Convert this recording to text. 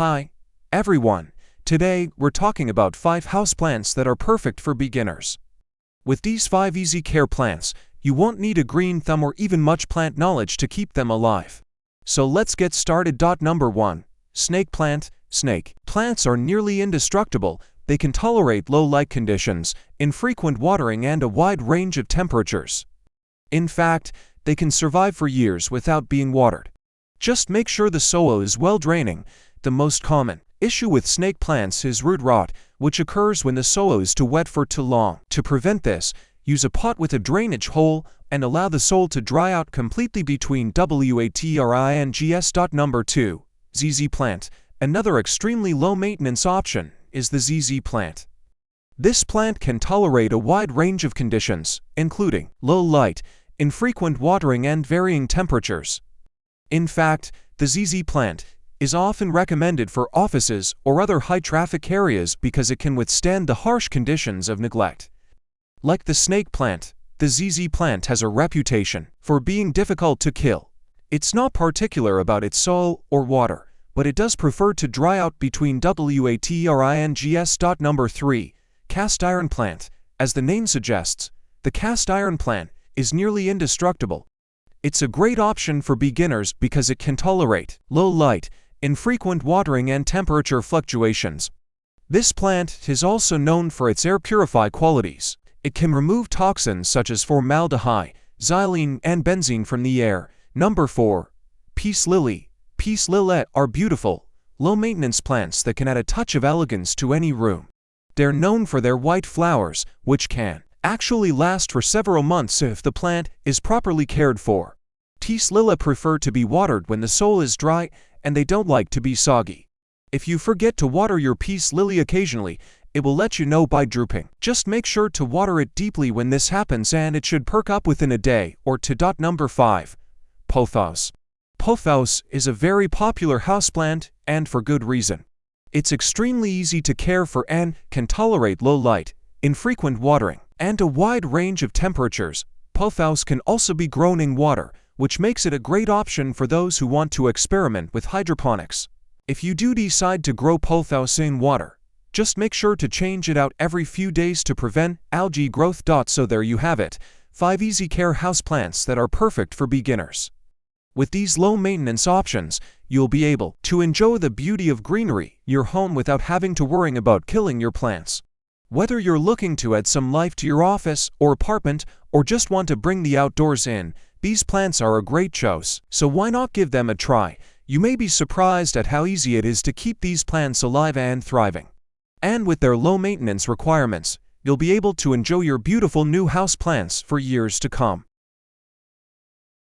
Hi, everyone. Today, we're talking about 5 houseplants that are perfect for beginners. With these 5 easy care plants, you won't need a green thumb or even much plant knowledge to keep them alive. So let's get started. Number 1. Snake plant. Snake plants are nearly indestructible. They can tolerate low light conditions, infrequent watering, and a wide range of temperatures. In fact, they can survive for years without being watered. Just make sure the soil is well draining. The most common issue with snake plants is root rot, which occurs when the soil is too wet for too long. To prevent this, use a pot with a drainage hole and allow the soil to dry out completely between waterings. Number 2. ZZ plant. Another extremely low-maintenance option is the ZZ plant. This plant can tolerate a wide range of conditions, including low light, infrequent watering, and varying temperatures. In fact, the ZZ plant is often recommended for offices or other high-traffic areas because it can withstand the harsh conditions of neglect. Like the snake plant, the ZZ plant has a reputation for being difficult to kill. It's not particular about its soil or water, but it does prefer to dry out between waterings. Number 3. Cast iron plant. As the name suggests, the cast iron plant is nearly indestructible. It's a great option for beginners because it can tolerate low light, infrequent watering, and temperature fluctuations. This plant is also known for its air purify qualities. It can remove toxins such as formaldehyde, xylene, and benzene from the air. Number 4. Peace lily. Peace lily are beautiful, low-maintenance plants that can add a touch of elegance to any room. They're known for their white flowers, which can actually last for several months if the plant is properly cared for. Peace lily prefer to be watered when the soil is dry, and they don't like to be soggy. If you forget to water your peace lily occasionally, it will let you know by drooping. Just make sure to water it deeply when this happens, and it should perk up within a day or two. Number 5. Pothos. Pothos is a very popular houseplant, and for good reason. It's extremely easy to care for and can tolerate low light, infrequent watering, and a wide range of temperatures. Pothos can also be grown in water, which makes it a great option for those who want to experiment with hydroponics. If you do decide to grow pothos in water, just make sure to change it out every few days to prevent algae growth. So there you have it, 5 easy care houseplants that are perfect for beginners. With these low-maintenance options, you'll be able to enjoy the beauty of greenery in your home without having to worry about killing your plants. Whether you're looking to add some life to your office or apartment, or just want to bring the outdoors in, these plants are a great choice, so why not give them a try? You may be surprised at how easy it is to keep these plants alive and thriving. And with their low maintenance requirements, you'll be able to enjoy your beautiful new house plants for years to come.